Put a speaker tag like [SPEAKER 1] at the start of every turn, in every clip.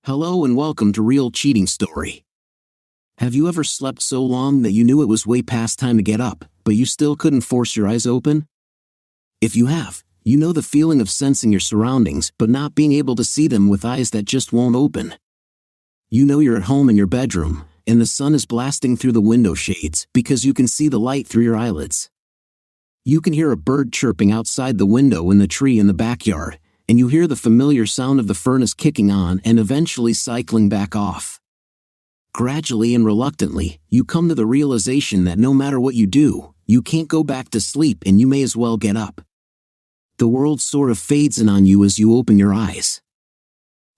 [SPEAKER 1] Hello and welcome to Real Cheating Story. Have you ever slept so long that you knew it was way past time to get up, but you still couldn't force your eyes open? If you have, you know the feeling of sensing your surroundings but not being able to see them with eyes that just won't open. You know you're at home in your bedroom, and the sun is blasting through the window shades because you can see the light through your eyelids. You can hear a bird chirping outside the window in the tree in the backyard, and you hear the familiar sound of the furnace kicking on and eventually cycling back off. Gradually and reluctantly, you come to the realization that no matter what you do, you can't go back to sleep and you may as well get up. The world sort of fades in on you as you open your eyes.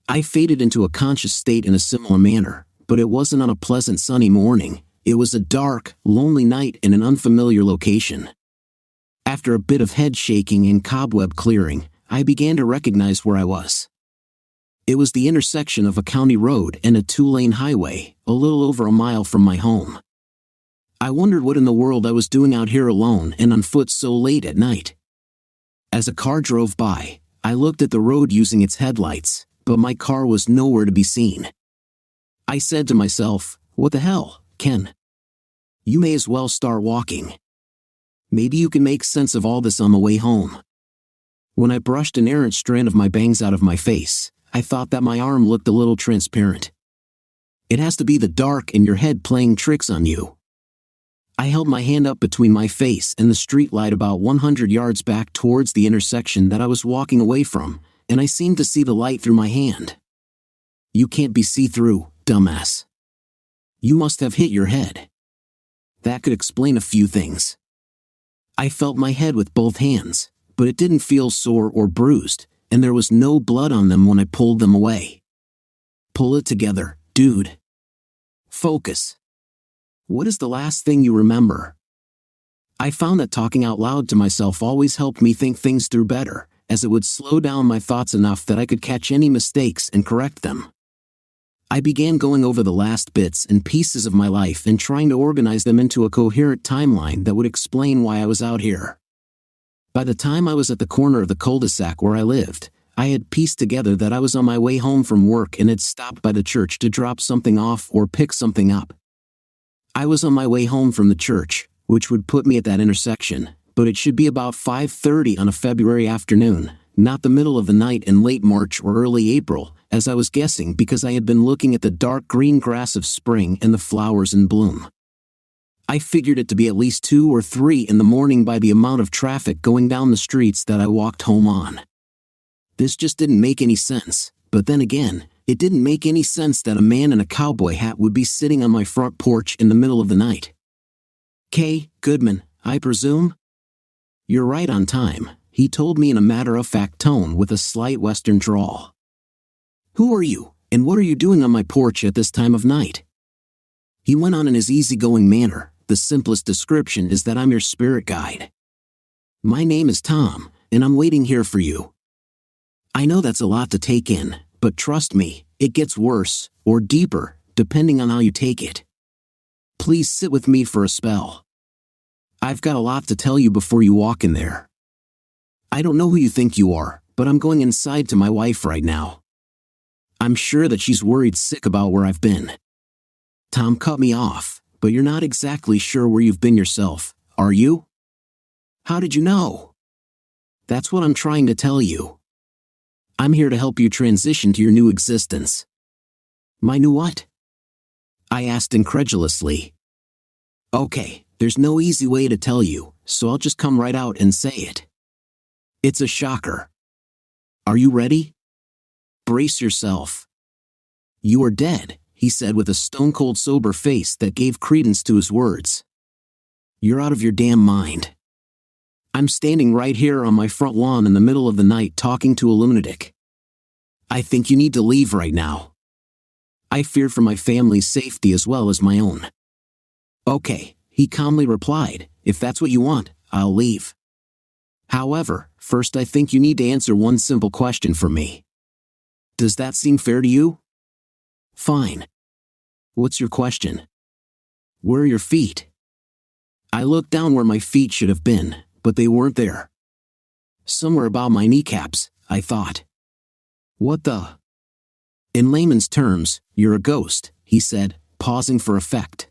[SPEAKER 1] I faded into a conscious state in a similar manner, but it wasn't on a pleasant sunny morning. It was a dark, lonely night in an unfamiliar location. After a bit of head shaking and cobweb clearing, I began to recognize where I was. It was the intersection of a county road and a two-lane highway, a little over a mile from my home. I wondered what in the world I was doing out here alone and on foot so late at night. As a car drove by, I looked at the road using its headlights, but my car was nowhere to be seen. I said to myself, "What the hell, Ken? You may as well start walking. Maybe you can make sense of all this on the way home." When I brushed an errant strand of my bangs out of my face, I thought that my arm looked a little transparent. It has to be the dark and your head playing tricks on you. I held my hand up between my face and the street light about 100 yards back towards the intersection that I was walking away from, and I seemed to see the light through my hand. "You can't be see-through, dumbass. You must have hit your head." That could explain a few things. I felt my head with both hands, but it didn't feel sore or bruised, and there was no blood on them when I pulled them away. Pull it together, dude. Focus. What is the last thing you remember? I found that talking out loud to myself always helped me think things through better, as it would slow down my thoughts enough that I could catch any mistakes and correct them. I began going over the last bits and pieces of my life and trying to organize them into a coherent timeline that would explain why I was out here. By the time I was at the corner of the cul-de-sac where I lived, I had pieced together that I was on my way home from work and had stopped by the church to drop something off or pick something up. I was on my way home from the church, which would put me at that intersection, but it should be about 5:30 on a February afternoon, not the middle of the night in late March or early April, as I was guessing because I had been looking at the dark green grass of spring and the flowers in bloom. I figured it to be at least 2 or 3 in the morning by the amount of traffic going down the streets that I walked home on. This just didn't make any sense, but then again, it didn't make any sense that a man in a cowboy hat would be sitting on my front porch in the middle of the night. "K. Goodman, I presume?" "You're right on time," he told me in a matter-of-fact tone with a slight western drawl. "Who are you, and what are you doing on my porch at this time of night?" He went on in his easygoing manner. "The simplest description is that I'm your spirit guide. My name is Tom, and I'm waiting here for you." I know that's a lot to take in, but trust me, it gets worse, or deeper, depending on how you take it. Please sit with me for a spell. I've got a lot to tell you before you walk in there. I don't know who you think you are, but I'm going inside to my wife right now. I'm sure that she's worried sick about where I've been." Tom cut me off. "But you're not exactly sure where you've been yourself, are you?" "How did you know?" "That's what I'm trying to tell you. I'm here to help you transition to your new existence." "My new what?" I asked incredulously. "Okay, there's no easy way to tell you, so I'll just come right out and say it. It's a shocker. Are you ready? Brace yourself." "You are dead," he said with a stone-cold sober face that gave credence to his words. "You're out of your damn mind. I'm standing right here on my front lawn in the middle of the night talking to a lunatic. I think you need to leave right now. I fear for my family's safety as well as my own." "Okay," he calmly replied, "if that's what you want, I'll leave. However, first I think you need to answer one simple question for me. Does that seem fair to you?" "Fine. What's your question?" "Where are your feet?" I looked down where my feet should have been, but they weren't there. Somewhere about my kneecaps, I thought. What the? In layman's terms, you're a ghost, he said, pausing for effect.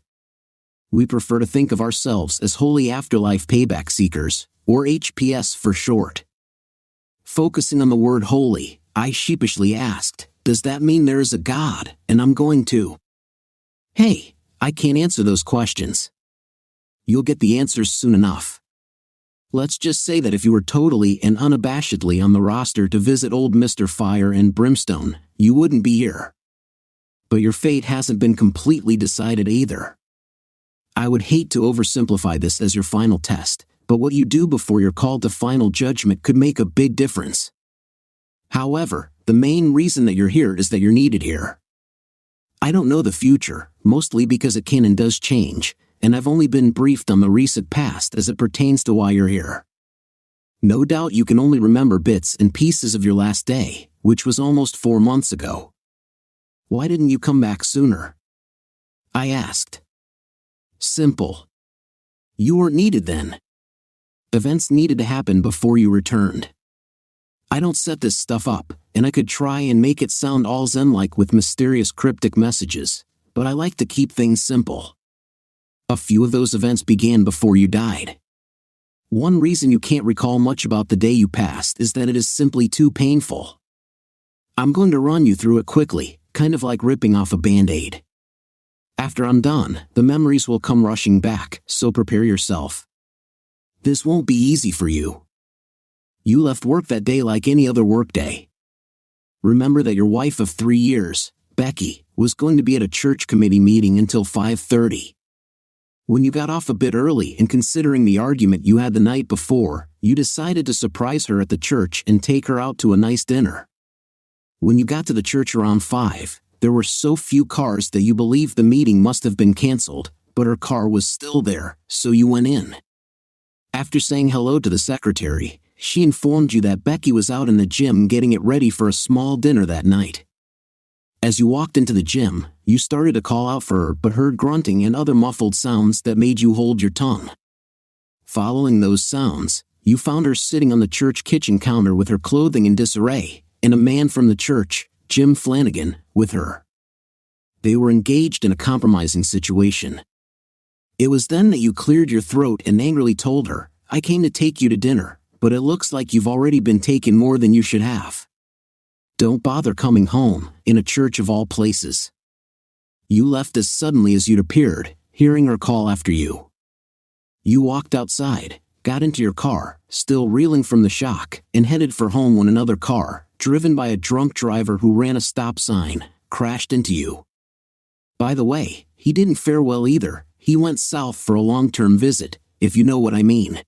[SPEAKER 1] We prefer to think of ourselves as holy afterlife payback seekers, or HPS for short. Focusing on the word holy, I sheepishly asked, does that mean there is a God, and I'm going to? Hey, I can't answer those questions. You'll get the answers soon enough. Let's just say that if you were totally and unabashedly on the roster to visit old Mr. Fire and Brimstone, you wouldn't be here. But your fate hasn't been completely decided either. I would hate to oversimplify this as your final test, but what you do before you're called to final judgment could make a big difference. However, the main reason that you're here is that you're needed here. I don't know the future, mostly because it can and does change, and I've only been briefed on the recent past as it pertains to why you're here. No doubt you can only remember bits and pieces of your last day, which was almost 4 months ago. Why didn't you come back sooner? I asked. Simple. You weren't needed then. Events needed to happen before you returned. I don't set this stuff up, and I could try and make it sound all zen-like with mysterious cryptic messages, but I like to keep things simple. A few of those events began before you died. One reason you can't recall much about the day you passed is that it is simply too painful. I'm going to run you through it quickly, kind of like ripping off a Band-Aid. After I'm done, the memories will come rushing back, so prepare yourself. This won't be easy for you. You left work that day like any other workday. Remember that your wife of 3 years, Becky, was going to be at a church committee meeting until 5:30. When you got off a bit early and considering the argument you had the night before, you decided to surprise her at the church and take her out to a nice dinner. When you got to the church around 5, there were so few cars that you believed the meeting must have been canceled, but her car was still there, so you went in. After saying hello to the secretary, she informed you that Becky was out in the gym getting it ready for a small dinner that night. As you walked into the gym, you started to call out for her but heard grunting and other muffled sounds that made you hold your tongue. Following those sounds, you found her sitting on the church kitchen counter with her clothing in disarray, and a man from the church, Jim Flanagan, with her. They were engaged in a compromising situation. It was then that you cleared your throat and angrily told her, "I came to take you to dinner, but it looks like you've already been taken more than you should have. Don't bother coming home, in a church of all places." You left as suddenly as you'd appeared, hearing her call after you. You walked outside, got into your car, still reeling from the shock, and headed for home when another car, driven by a drunk driver who ran a stop sign, crashed into you. By the way, he didn't fare well either. He went south for a long-term visit, if you know what I mean.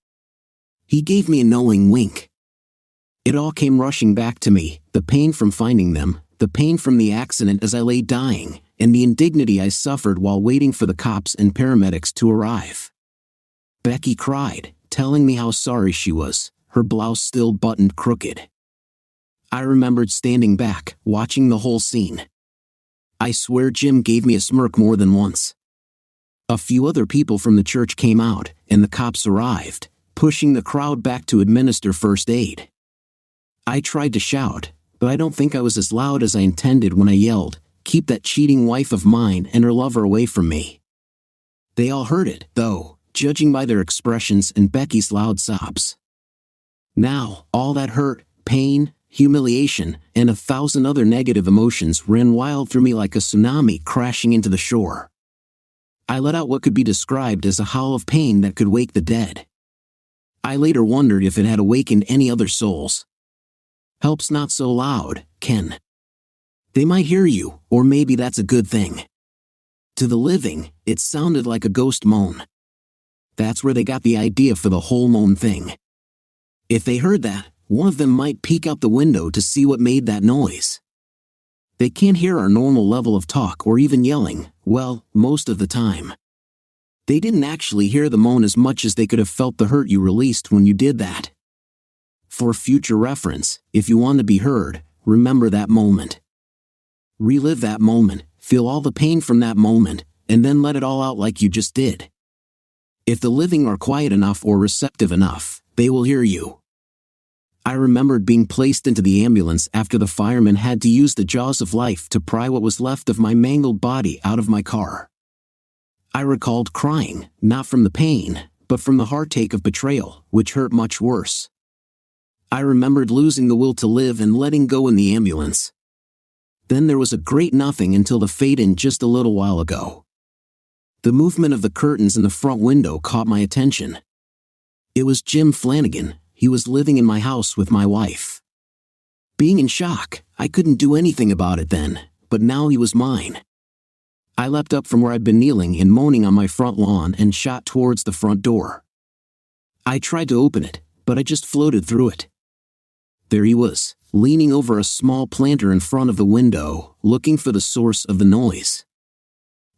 [SPEAKER 1] He gave me a knowing wink. It all came rushing back to me, the pain from finding them, the pain from the accident as I lay dying, and the indignity I suffered while waiting for the cops and paramedics to arrive. Becky cried, telling me how sorry she was, her blouse still buttoned crooked. I remembered standing back, watching the whole scene. I swear Jim gave me a smirk more than once. A few other people from the church came out, and the cops arrived, pushing the crowd back to administer first aid. I tried to shout, but I don't think I was as loud as I intended when I yelled, "Keep that cheating wife of mine and her lover away from me." They all heard it, though, judging by their expressions and Becky's loud sobs. Now, all that hurt, pain, humiliation, and 1,000 other negative emotions ran wild through me like a tsunami crashing into the shore. I let out what could be described as a howl of pain that could wake the dead. I later wondered if it had awakened any other souls. Help's not so loud, Ken. They might hear you, or maybe that's a good thing. To the living, it sounded like a ghost moan. That's where they got the idea for the whole moan thing. If they heard that, one of them might peek out the window to see what made that noise. They can't hear our normal level of talk or even yelling, well, most of the time. They didn't actually hear the moan as much as they could have felt the hurt you released when you did that. For future reference, if you want to be heard, remember that moment. Relive that moment, feel all the pain from that moment, and then let it all out like you just did. If the living are quiet enough or receptive enough, they will hear you. I remembered being placed into the ambulance after the firemen had to use the jaws of life to pry what was left of my mangled body out of my car. I recalled crying, not from the pain, but from the heartache of betrayal, which hurt much worse. I remembered losing the will to live and letting go in the ambulance. Then there was a great nothing until the fade-in just a little while ago. The movement of the curtains in the front window caught my attention. It was Jim Flanagan. He was living in my house with my wife. Being in shock, I couldn't do anything about it then, but now he was mine. I leapt up from where I'd been kneeling and moaning on my front lawn and shot towards the front door. I tried to open it, but I just floated through it. There he was, leaning over a small planter in front of the window, looking for the source of the noise.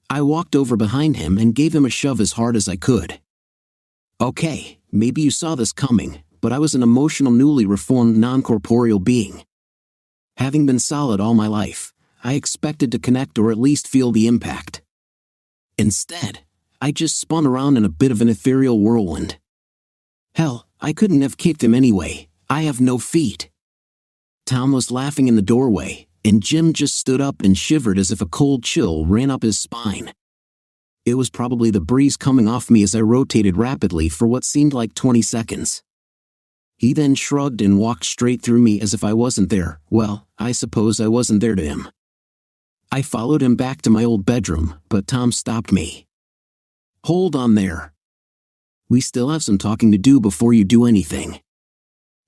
[SPEAKER 1] I walked over behind him and gave him a shove as hard as I could. Okay, maybe you saw this coming, but I was an emotional, newly reformed, non-corporeal being. Having been solid all my life, I expected to connect or at least feel the impact. Instead, I just spun around in a bit of an ethereal whirlwind. Hell, I couldn't have kicked him anyway. I have no feet. Tom was laughing in the doorway, and Jim just stood up and shivered as if a cold chill ran up his spine. It was probably the breeze coming off me as I rotated rapidly for what seemed like 20 seconds. He then shrugged and walked straight through me as if I wasn't there. Well, I suppose I wasn't there to him. I followed him back to my old bedroom, but Tom stopped me. Hold on there. We still have some talking to do before you do anything.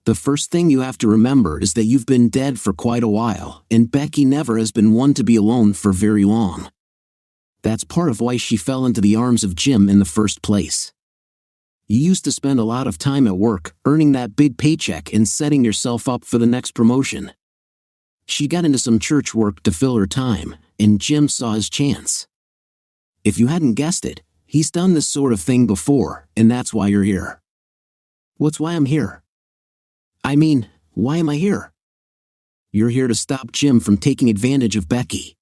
[SPEAKER 1] The first thing you have to remember is that you've been dead for quite a while, and Becky never has been one to be alone for very long. That's part of why she fell into the arms of Jim in the first place. You used to spend a lot of time at work, earning that big paycheck and setting yourself up for the next promotion. She got into some church work to fill her time, and Jim saw his chance. If you hadn't guessed it, he's done this sort of thing before, and that's why you're here. What's why I'm here? I mean, why am I here? You're here to stop Jim from taking advantage of Becky.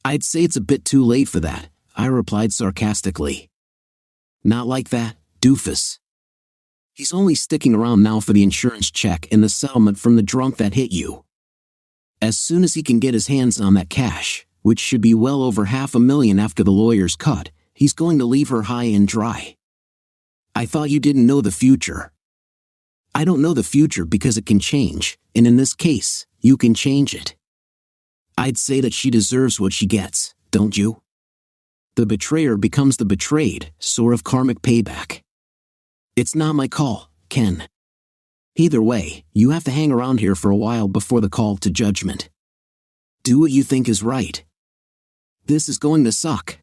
[SPEAKER 1] I'd say it's a bit too late for that, I replied sarcastically. Not like that, doofus. He's only sticking around now for the insurance check and the settlement from the drunk that hit you. As soon as he can get his hands on that cash, which should be well over $500,000 after the lawyer's cut, he's going to leave her high and dry. I thought you didn't know the future. I don't know the future because it can change, and in this case, you can change it. I'd say that she deserves what she gets, don't you? The betrayer becomes the betrayed, sort of karmic payback. It's not my call, Ken. Either way, you have to hang around here for a while before the call to judgment. Do what you think is right. This is going to suck.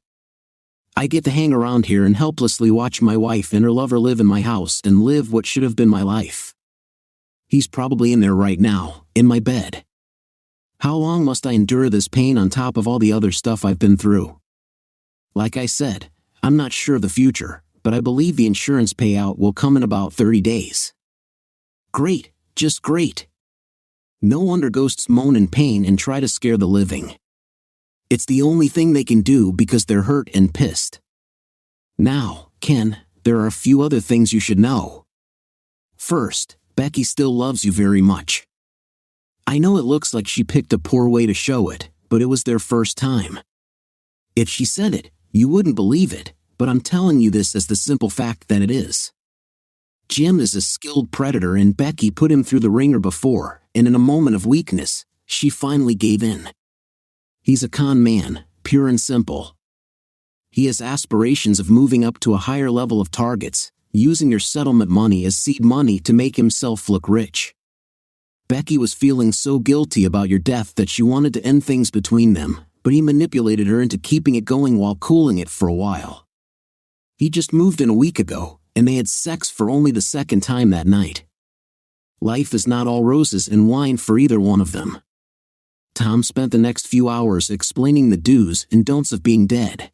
[SPEAKER 1] I get to hang around here and helplessly watch my wife and her lover live in my house and live what should have been my life. He's probably in there right now, in my bed. How long must I endure this pain on top of all the other stuff I've been through? Like I said, I'm not sure of the future, but I believe the insurance payout will come in about 30 days. Great, just great. No wonder ghosts moan in pain and try to scare the living. It's the only thing they can do because they're hurt and pissed. Now, Ken, there are a few other things you should know. First, Becky still loves you very much. I know it looks like she picked a poor way to show it, but it was their first time. If she said it, you wouldn't believe it, but I'm telling you this as the simple fact that it is. Jim is a skilled predator and Becky put him through the ringer before, and in a moment of weakness, she finally gave in. He's a con man, pure and simple. He has aspirations of moving up to a higher level of targets, using your settlement money as seed money to make himself look rich. Becky was feeling so guilty about your death that she wanted to end things between them, but he manipulated her into keeping it going while cooling it for a while. He just moved in a week ago, and they had sex for only the second time that night. Life is not all roses and wine for either one of them. Tom spent the next few hours explaining the do's and don'ts of being dead.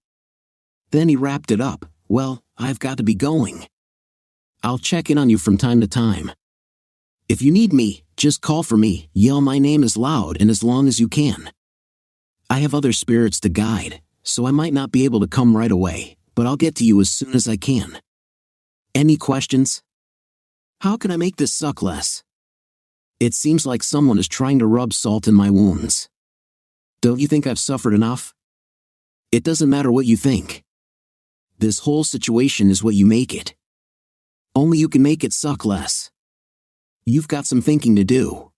[SPEAKER 1] Then he wrapped it up. Well, I've got to be going. I'll check in on you from time to time. If you need me, just call for me, yell my name as loud and as long as you can. I have other spirits to guide, so I might not be able to come right away, but I'll get to you as soon as I can. Any questions? How can I make this suck less? It seems like someone is trying to rub salt in my wounds. Don't you think I've suffered enough? It doesn't matter what you think. This whole situation is what you make it. Only you can make it suck less. You've got some thinking to do.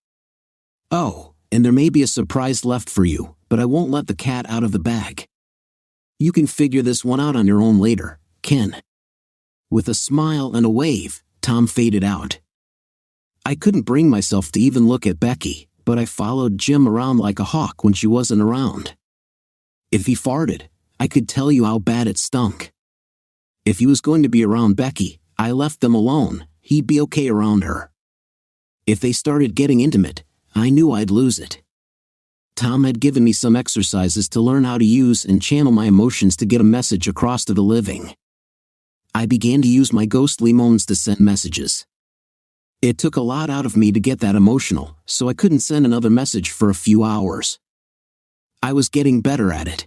[SPEAKER 1] Oh, and there may be a surprise left for you, but I won't let the cat out of the bag. You can figure this one out on your own later, Ken. With a smile and a wave, Tom faded out. I couldn't bring myself to even look at Becky, but I followed Jim around like a hawk when she wasn't around. If he farted, I could tell you how bad it stunk. If he was going to be around Becky, I left them alone, he'd be okay around her. If they started getting intimate, I knew I'd lose it. Tom had given me some exercises to learn how to use and channel my emotions to get a message across to the living. I began to use my ghostly moans to send messages. It took a lot out of me to get that emotional, so I couldn't send another message for a few hours. I was getting better at it.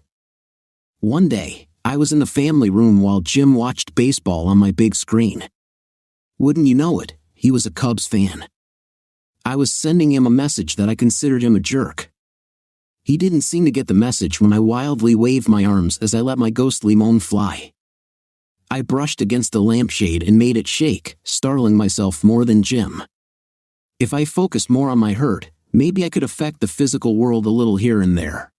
[SPEAKER 1] One day, I was in the family room while Jim watched baseball on my big screen. Wouldn't you know it, he was a Cubs fan. I was sending him a message that I considered him a jerk. He didn't seem to get the message when I wildly waved my arms as I let my ghostly moan fly. I brushed against a lampshade and made it shake, startling myself more than Jim. If I focused more on my hurt, maybe I could affect the physical world a little here and there.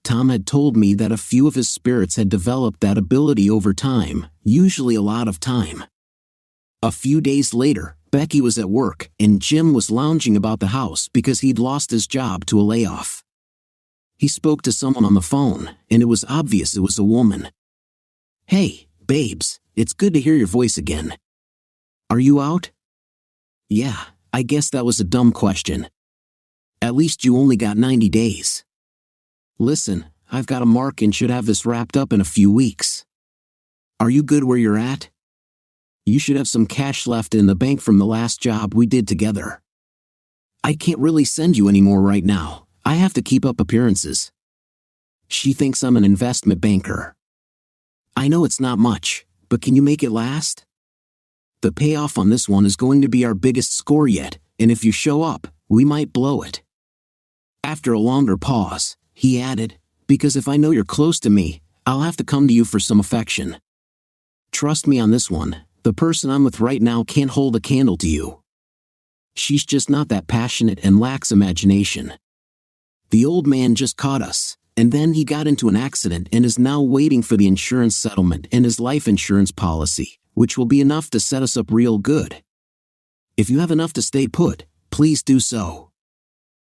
[SPEAKER 1] Tom had told me that a few of his spirits had developed that ability over time, usually a lot of time. A few days later, Becky was at work and Jim was lounging about the house because he'd lost his job to a layoff. He spoke to someone on the phone, and it was obvious it was a woman. "Hey, babes, it's good to hear your voice again. Are you out?" "Yeah, I guess that was a dumb question. At least you only got 90 days. Listen, I've got a mark and should have this wrapped up in a few weeks. Are you good where you're at? You should have some cash left in the bank from the last job we did together. I can't really send you any more right now. I have to keep up appearances. She thinks I'm an investment banker. I know it's not much, but can you make it last? The payoff on this one is going to be our biggest score yet, and if you show up, we might blow it." After a longer pause, he added, "Because if I know you're close to me, I'll have to come to you for some affection. Trust me on this one, the person I'm with right now can't hold a candle to you. She's just not that passionate and lacks imagination. The old man just caught us, and then he got into an accident and is now waiting for the insurance settlement and his life insurance policy, which will be enough to set us up real good. If you have enough to stay put, please do so.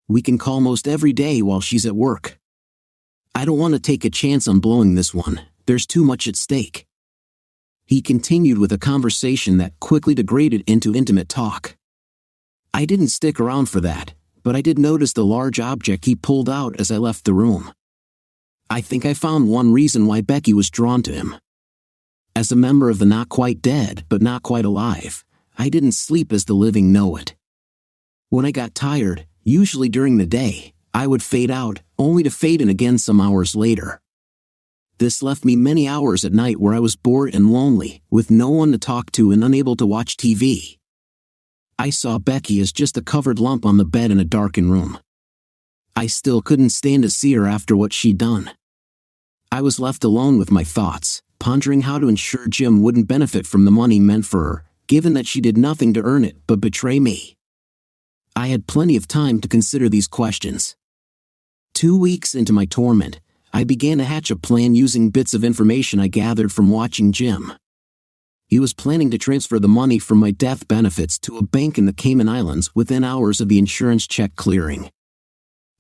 [SPEAKER 1] We can call most every day while she's at work. I don't want to take a chance on blowing this one, there's too much at stake." He continued with a conversation that quickly degraded into intimate talk. I didn't stick around for that, but I did notice the large object he pulled out as I left the room. I think I found one reason why Becky was drawn to him. As a member of the not quite dead but not quite alive, I didn't sleep as the living know it. When I got tired, usually during the day, I would fade out, only to fade in again some hours later. This left me many hours at night where I was bored and lonely, with no one to talk to and unable to watch TV. I saw Becky as just a covered lump on the bed in a darkened room. I still couldn't stand to see her after what she'd done. I was left alone with my thoughts, pondering how to ensure Jim wouldn't benefit from the money meant for her, given that she did nothing to earn it but betray me. I had plenty of time to consider these questions. 2 weeks into my torment, I began to hatch a plan using bits of information I gathered from watching Jim. He was planning to transfer the money from my death benefits to a bank in the Cayman Islands within hours of the insurance check clearing.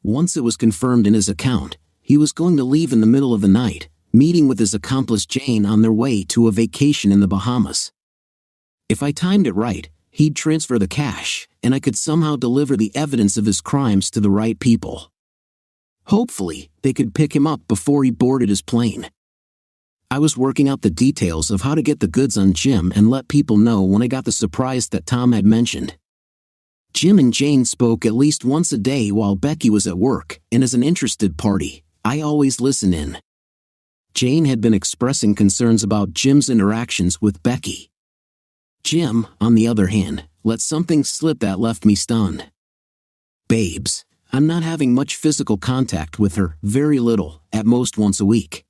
[SPEAKER 1] Once it was confirmed in his account, he was going to leave in the middle of the night, meeting with his accomplice Jane on their way to a vacation in the Bahamas. If I timed it right, he'd transfer the cash, and I could somehow deliver the evidence of his crimes to the right people. Hopefully, they could pick him up before he boarded his plane. I was working out the details of how to get the goods on Jim and let people know when I got the surprise that Tom had mentioned. Jim and Jane spoke at least once a day while Becky was at work, and as an interested party, I always listened in. Jane had been expressing concerns about Jim's interactions with Becky. Jim, on the other hand, let something slip that left me stunned. Babes, I'm not having much physical contact with her, very little, at most once a week.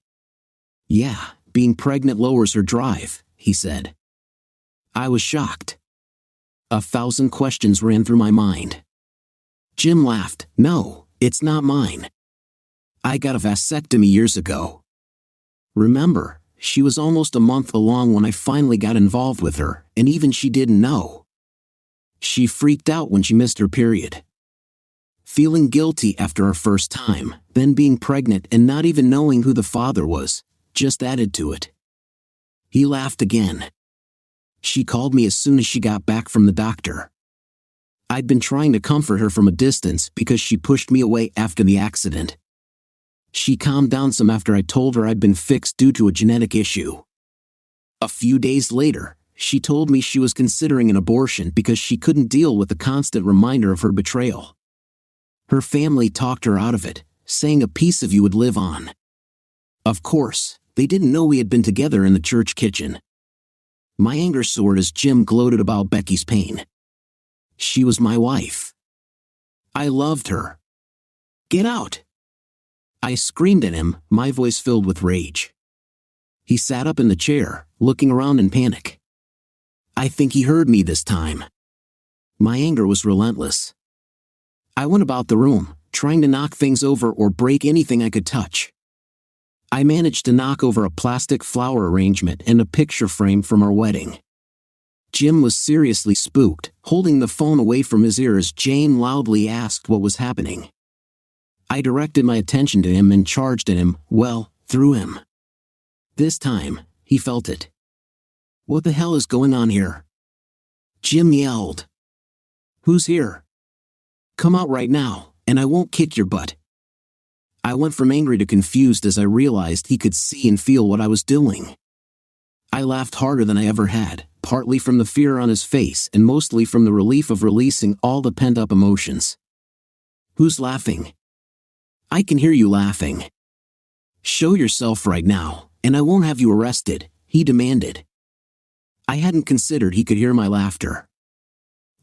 [SPEAKER 1] Yeah, being pregnant lowers her drive, he said. I was shocked. 1,000 questions ran through my mind. Jim laughed. No, it's not mine. I got a vasectomy years ago. Remember, she was almost a month along when I finally got involved with her, and even she didn't know. She freaked out when she missed her period. Feeling guilty after our first time, then being pregnant and not even knowing who the father was, just added to it. He laughed again. She called me as soon as she got back from the doctor. I'd been trying to comfort her from a distance because she pushed me away after the accident. She calmed down some after I told her I'd been fixed due to a genetic issue. A few days later, she told me she was considering an abortion because she couldn't deal with the constant reminder of her betrayal. Her family talked her out of it, saying a piece of you would live on. Of course, they didn't know we had been together in the church kitchen. My anger soared as Jim gloated about Becky's pain. She was my wife. I loved her. Get out! I screamed at him, my voice filled with rage. He sat up in the chair, looking around in panic. I think he heard me this time. My anger was relentless. I went about the room, trying to knock things over or break anything I could touch. I managed to knock over a plastic flower arrangement and a picture frame from our wedding. Jim was seriously spooked, holding the phone away from his ear as Jane loudly asked what was happening. I directed my attention to him and charged at him, well, through him. This time, he felt it. What the hell is going on here? Jim yelled. Who's here? Come out right now, and I won't kick your butt. I went from angry to confused as I realized he could see and feel what I was doing. I laughed harder than I ever had, partly from the fear on his face and mostly from the relief of releasing all the pent-up emotions. Who's laughing? I can hear you laughing. Show yourself right now, and I won't have you arrested, he demanded. I hadn't considered he could hear my laughter.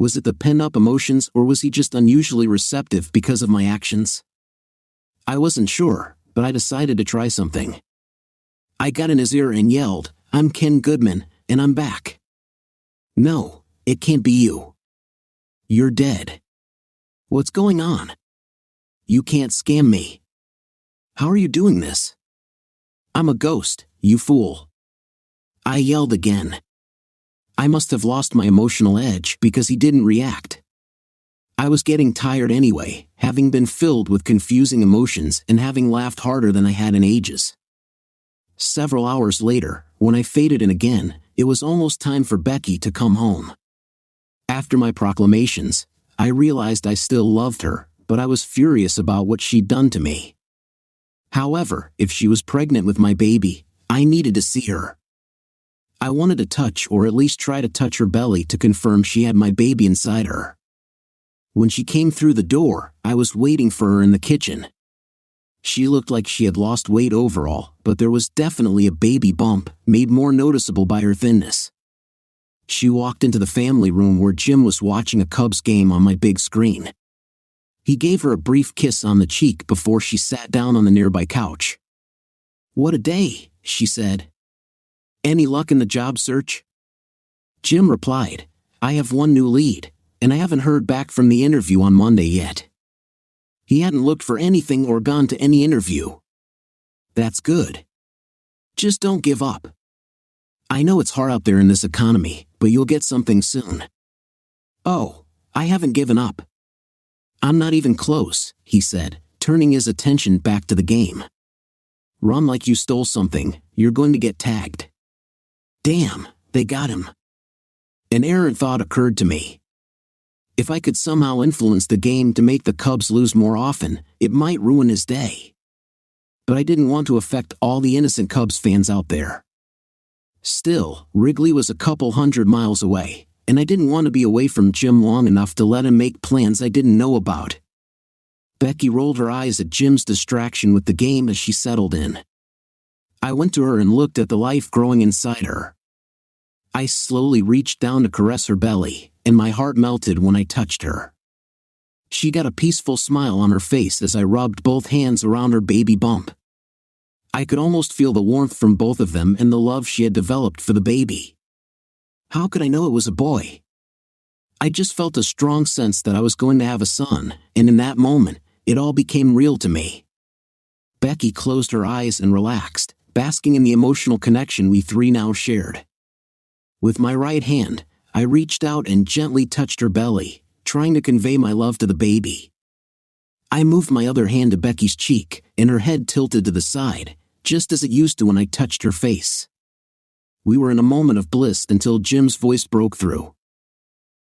[SPEAKER 1] Was it the pent-up emotions or was he just unusually receptive because of my actions? I wasn't sure, but I decided to try something. I got in his ear and yelled, I'm Ken Goodman, and I'm back. No, it can't be you. You're dead. What's going on? You can't scam me. How are you doing this? I'm a ghost, you fool. I yelled again. I must have lost my emotional edge because he didn't react. I was getting tired anyway, having been filled with confusing emotions and having laughed harder than I had in ages. Several hours later, when I faded in again, it was almost time for Becky to come home. After my proclamations, I realized I still loved her, but I was furious about what she'd done to me. However, if she was pregnant with my baby, I needed to see her. I wanted to touch or at least try to touch her belly to confirm she had my baby inside her. When she came through the door, I was waiting for her in the kitchen. She looked like she had lost weight overall, but there was definitely a baby bump, made more noticeable by her thinness. She walked into the family room where Jim was watching a Cubs game on my big screen. He gave her a brief kiss on the cheek before she sat down on the nearby couch. What a day, she said. Any luck in the job search? Jim replied, I have one new lead, and I haven't heard back from the interview on Monday yet. He hadn't looked for anything or gone to any interview. That's good. Just don't give up. I know it's hard out there in this economy, but you'll get something soon. Oh, I haven't given up. I'm not even close, he said, turning his attention back to the game. Run like you stole something, you're going to get tagged. Damn, they got him. An errant thought occurred to me. If I could somehow influence the game to make the Cubs lose more often, it might ruin his day. But I didn't want to affect all the innocent Cubs fans out there. Still, Wrigley was a couple 100 miles away, and I didn't want to be away from Jim long enough to let him make plans I didn't know about. Becky rolled her eyes at Jim's distraction with the game as she settled in. I went to her and looked at the life growing inside her. I slowly reached down to caress her belly, and my heart melted when I touched her. She got a peaceful smile on her face as I rubbed both hands around her baby bump. I could almost feel the warmth from both of them and the love she had developed for the baby. How could I know it was a boy? I just felt a strong sense that I was going to have a son, and in that moment, it all became real to me. Becky closed her eyes and relaxed, basking in the emotional connection we three now shared. With my right hand, I reached out and gently touched her belly, trying to convey my love to the baby. I moved my other hand to Becky's cheek, and her head tilted to the side, just as it used to when I touched her face. We were in a moment of bliss until Jim's voice broke through.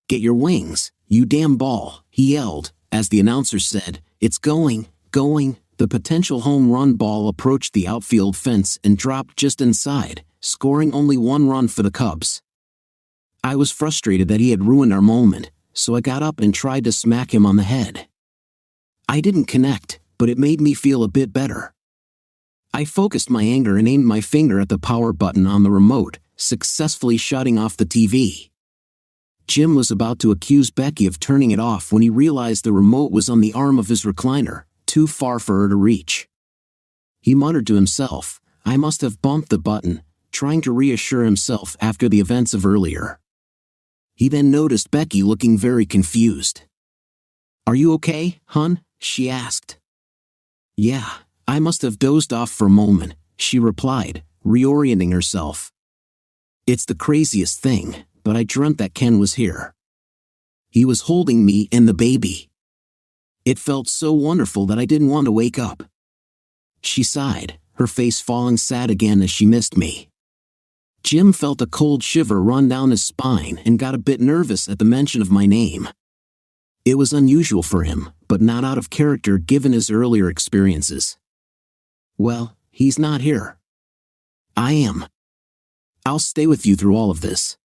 [SPEAKER 1] "Get your wings, you damn ball," he yelled, as the announcer said, "It's going." The potential home run ball approached the outfield fence and dropped just inside, scoring only one run for the Cubs. I was frustrated that he had ruined our moment, so I got up and tried to smack him on the head. I didn't connect, but it made me feel a bit better. I focused my anger and aimed my finger at the power button on the remote, successfully shutting off the TV. Jim was about to accuse Becky of turning it off when he realized the remote was on the arm of his recliner, too far for her to reach. He muttered to himself, "I must have bumped the button," trying to reassure himself after the events of earlier. He then noticed Becky looking very confused. "Are you okay, hon?" she asked. "Yeah, I must have dozed off for a moment," she replied, reorienting herself. "It's the craziest thing, but I dreamt that Ken was here. He was holding me and the baby. It felt so wonderful that I didn't want to wake up." She sighed, her face falling sad again as she missed me. Jim felt a cold shiver run down his spine and got a bit nervous at the mention of my name. It was unusual for him, but not out of character given his earlier experiences. "Well, he's not here. I am. I'll stay with you through all of this.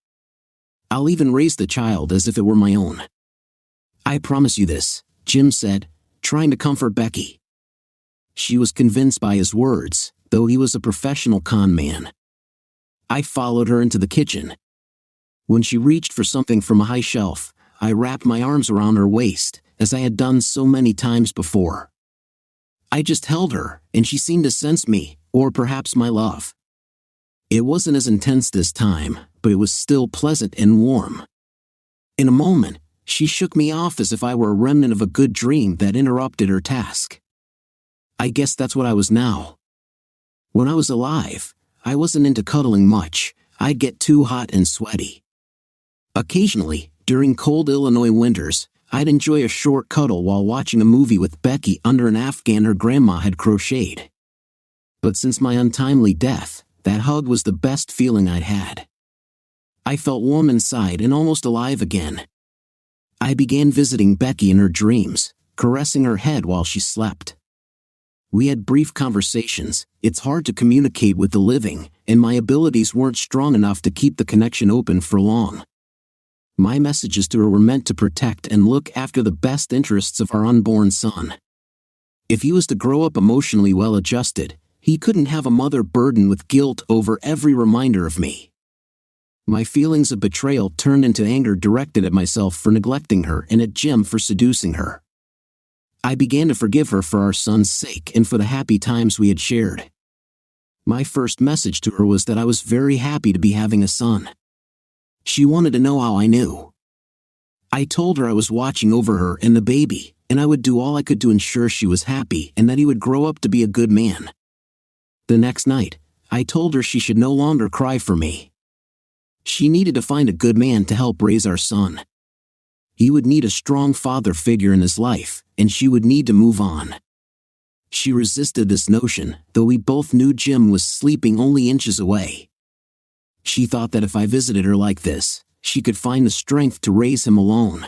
[SPEAKER 1] I'll even raise the child as if it were my own. I promise you this," Jim said, trying to comfort Becky. She was convinced by his words, though he was a professional con man. I followed her into the kitchen. When she reached for something from a high shelf, I wrapped my arms around her waist, as I had done so many times before. I just held her, and she seemed to sense me, or perhaps my love. It wasn't as intense this time, but it was still pleasant and warm. In a moment, she shook me off as if I were a remnant of a good dream that interrupted her task. I guess that's what I was now. When I was alive, I wasn't into cuddling much. I'd get too hot and sweaty. Occasionally, during cold Illinois winters, I'd enjoy a short cuddle while watching a movie with Becky under an afghan her grandma had crocheted. But since my untimely death, that hug was the best feeling I'd had. I felt warm inside and almost alive again. I began visiting Becky in her dreams, caressing her head while she slept. We had brief conversations. It's hard to communicate with the living, and my abilities weren't strong enough to keep the connection open for long. My messages to her were meant to protect and look after the best interests of our unborn son. If he was to grow up emotionally well-adjusted, he couldn't have a mother burdened with guilt over every reminder of me. My feelings of betrayal turned into anger directed at myself for neglecting her and at Jim for seducing her. I began to forgive her for our son's sake and for the happy times we had shared. My first message to her was that I was very happy to be having a son. She wanted to know how I knew. I told her I was watching over her and the baby, and I would do all I could to ensure she was happy and that he would grow up to be a good man. The next night, I told her she should no longer cry for me. She needed to find a good man to help raise our son. He would need a strong father figure in his life, and she would need to move on. She resisted this notion, though we both knew Jim was sleeping only inches away. She thought that if I visited her like this, she could find the strength to raise him alone.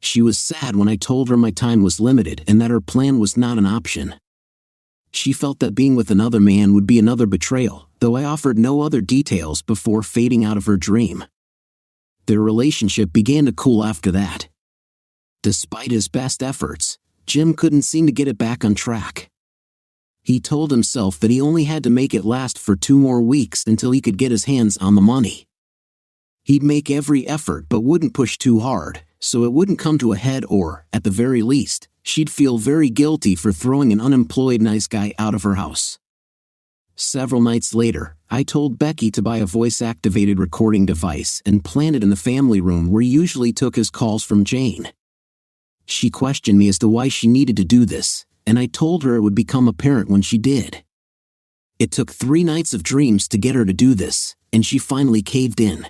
[SPEAKER 1] She was sad when I told her my time was limited and that her plan was not an option. She felt that being with another man would be another betrayal, though I offered no other details before fading out of her dream. Their relationship began to cool after that. Despite his best efforts, Jim couldn't seem to get it back on track. He told himself that he only had to make it last for 2 more weeks until he could get his hands on the money. He'd make every effort but wouldn't push too hard, so it wouldn't come to a head or, at the very least, she'd feel very guilty for throwing an unemployed nice guy out of her house. Several nights later, I told Becky to buy a voice-activated recording device and plant it in the family room where he usually took his calls from Jane. She questioned me as to why she needed to do this, and I told her it would become apparent when she did. It took 3 nights of dreams to get her to do this, and she finally caved in.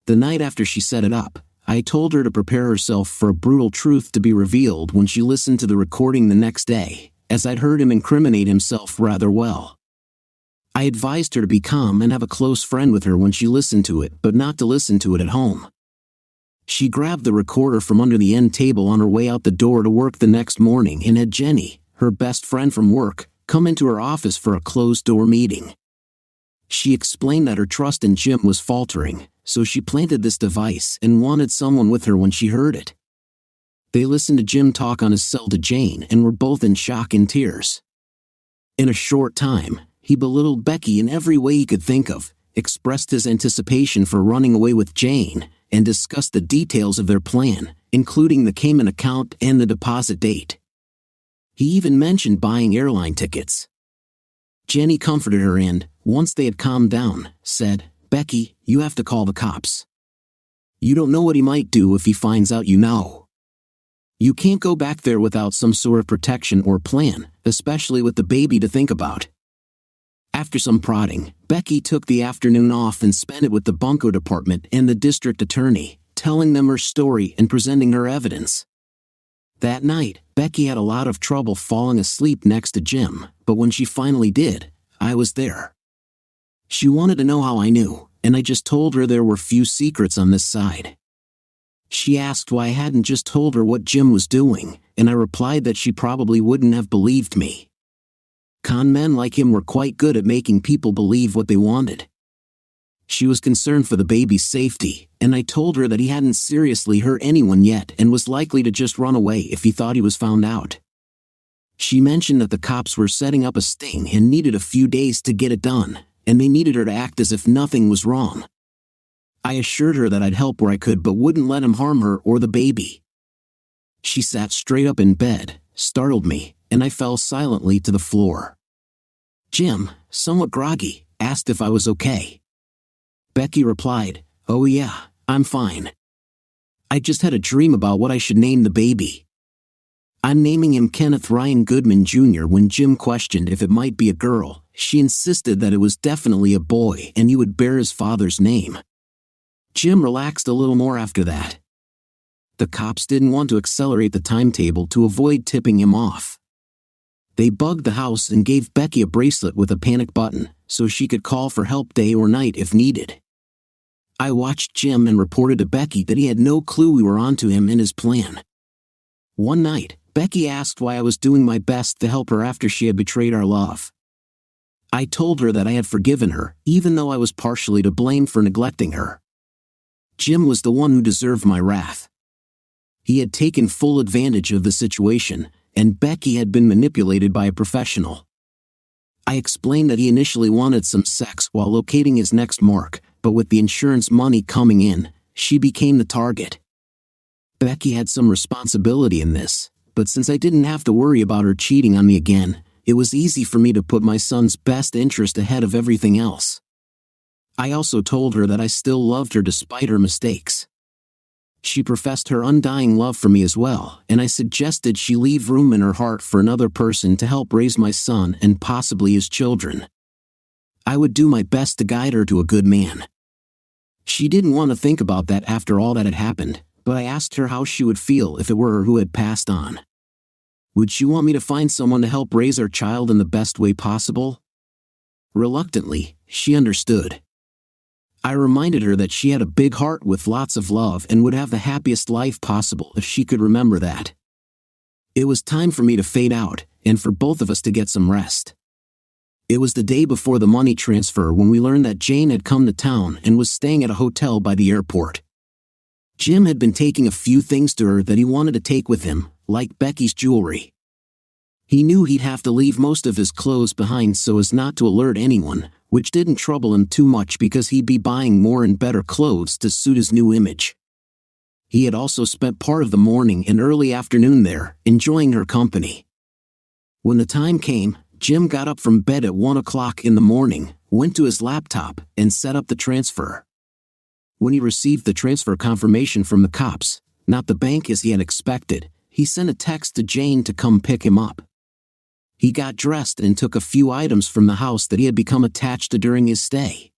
[SPEAKER 1] The night after she set it up, I told her to prepare herself for a brutal truth to be revealed when she listened to the recording the next day, as I'd heard him incriminate himself rather well. I advised her to be calm and have a close friend with her when she listened to it, but not to listen to it at home. She grabbed the recorder from under the end table on her way out the door to work the next morning and had Jenny, her best friend from work, come into her office for a closed-door meeting. She explained that her trust in Jim was faltering, so she planted this device and wanted someone with her when she heard it. They listened to Jim talk on his cell to Jane and were both in shock and tears. In a short time, he belittled Becky in every way he could think of, expressed his anticipation for running away with Jane, and discussed the details of their plan, including the Cayman account and the deposit date. He even mentioned buying airline tickets. Jenny comforted her and, once they had calmed down, said, "Becky, you have to call the cops. You don't know what he might do if he finds out you know. You can't go back there without some sort of protection or plan, especially with the baby to think about." After some prodding, Becky took the afternoon off and spent it with the Bunko department and the district attorney, telling them her story and presenting her evidence. That night, Becky had a lot of trouble falling asleep next to Jim, but when she finally did, I was there. She wanted to know how I knew, and I just told her there were few secrets on this side. She asked why I hadn't just told her what Jim was doing, and I replied that she probably wouldn't have believed me. Con men like him were quite good at making people believe what they wanted. She was concerned for the baby's safety, and I told her that he hadn't seriously hurt anyone yet and was likely to just run away if he thought he was found out. She mentioned that the cops were setting up a sting and needed a few days to get it done, and they needed her to act as if nothing was wrong. I assured her that I'd help where I could but wouldn't let him harm her or the baby. She sat straight up in bed, startled me, and I fell silently to the floor. Jim, somewhat groggy, asked if I was okay. Becky replied, "Oh yeah, I'm fine. I just had a dream about what I should name the baby. I'm naming him Kenneth Ryan Goodman Jr. When Jim questioned if it might be a girl, she insisted that it was definitely a boy and he would bear his father's name." Jim relaxed a little more after that. The cops didn't want to accelerate the timetable to avoid tipping him off. They bugged the house and gave Becky a bracelet with a panic button, so she could call for help day or night if needed. I watched Jim and reported to Becky that he had no clue we were onto him and his plan. One night, Becky asked why I was doing my best to help her after she had betrayed our love. I told her that I had forgiven her, even though I was partially to blame for neglecting her. Jim was the one who deserved my wrath. He had taken full advantage of the situation, and Becky had been manipulated by a professional. I explained that he initially wanted some sex while locating his next mark, but with the insurance money coming in, she became the target. Becky had some responsibility in this, but since I didn't have to worry about her cheating on me again, it was easy for me to put my son's best interest ahead of everything else. I also told her that I still loved her despite her mistakes. She professed her undying love for me as well, and I suggested she leave room in her heart for another person to help raise my son and possibly his children. I would do my best to guide her to a good man. She didn't want to think about that after all that had happened, but I asked her how she would feel if it were her who had passed on. Would she want me to find someone to help raise our child in the best way possible? Reluctantly, she understood. I reminded her that she had a big heart with lots of love and would have the happiest life possible if she could remember that. It was time for me to fade out, and for both of us to get some rest. It was the day before the money transfer when we learned that Jane had come to town and was staying at a hotel by the airport. Jim had been taking a few things to her that he wanted to take with him, like Becky's jewelry. He knew he'd have to leave most of his clothes behind so as not to alert anyone, which didn't trouble him too much because he'd be buying more and better clothes to suit his new image. He had also spent part of the morning and early afternoon there, enjoying her company. When the time came, Jim got up from bed at 1 o'clock in the morning, went to his laptop, and set up the transfer. When he received the transfer confirmation from the cops, not the bank as he had expected, he sent a text to Jane to come pick him up. He got dressed and took a few items from the house that he had become attached to during his stay.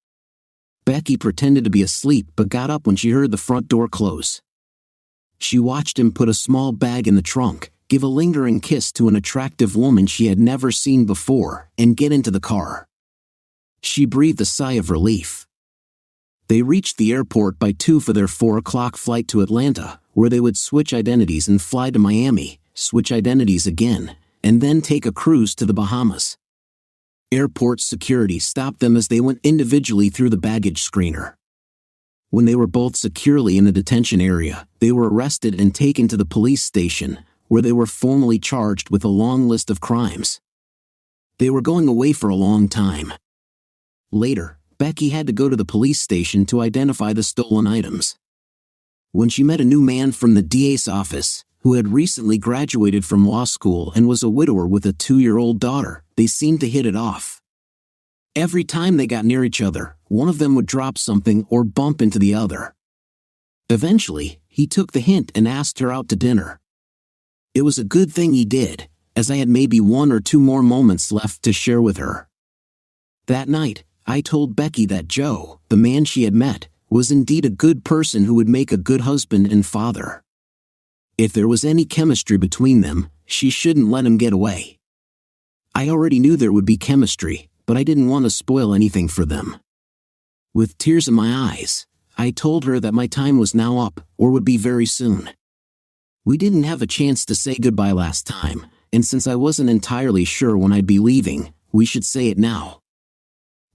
[SPEAKER 1] Becky pretended to be asleep but got up when she heard the front door close. She watched him put a small bag in the trunk, give a lingering kiss to an attractive woman she had never seen before, and get into the car. She breathed a sigh of relief. They reached the airport by 2 for their 4 o'clock flight to Atlanta, where they would switch identities and fly to Miami, switch identities again, and then take a cruise to the Bahamas. Airport security stopped them as they went individually through the baggage screener. When they were both securely in the detention area, they were arrested and taken to the police station, where they were formally charged with a long list of crimes. They were going away for a long time. Later, Becky had to go to the police station to identify the stolen items. When she met a new man from the DA's office, who had recently graduated from law school and was a widower with a 2-year-old daughter, they seemed to hit it off. Every time they got near each other, one of them would drop something or bump into the other. Eventually, he took the hint and asked her out to dinner. It was a good thing he did, as I had maybe 1 or 2 more moments left to share with her. That night, I told Becky that Joe, the man she had met, was indeed a good person who would make a good husband and father. If there was any chemistry between them, she shouldn't let him get away. I already knew there would be chemistry, but I didn't want to spoil anything for them. With tears in my eyes, I told her that my time was now up, or would be very soon. We didn't have a chance to say goodbye last time, and since I wasn't entirely sure when I'd be leaving, we should say it now.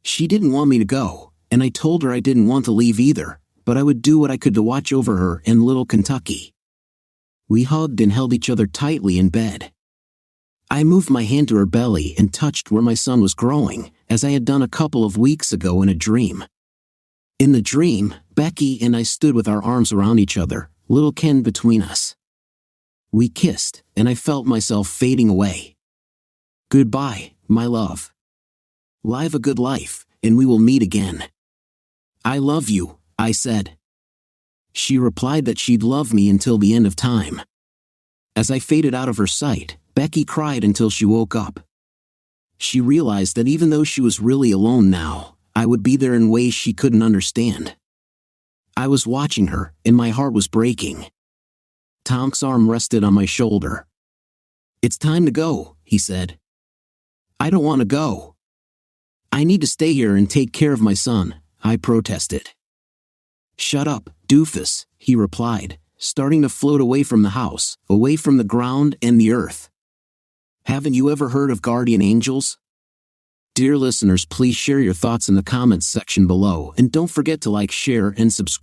[SPEAKER 1] She didn't want me to go, and I told her I didn't want to leave either, but I would do what I could to watch over her and little Kentucky. We hugged and held each other tightly in bed. I moved my hand to her belly and touched where my son was growing, as I had done a couple of weeks ago in a dream. In the dream, Becky and I stood with our arms around each other, little Ken between us. We kissed, and I felt myself fading away. Goodbye, my love. Live a good life, and we will meet again. I love you, I said. She replied that she'd love me until the end of time. As I faded out of her sight, Becky cried until she woke up. She realized that even though she was really alone now, I would be there in ways she couldn't understand. I was watching her, and my heart was breaking. Tom's arm rested on my shoulder. It's time to go, he said. I don't want to go. I need to stay here and take care of my son, I protested. Shut up, doofus, he replied, starting to float away from the house, away from the ground and the earth. Haven't you ever heard of guardian angels? Dear listeners, please share your thoughts in the comments section below and don't forget to like, share, and subscribe.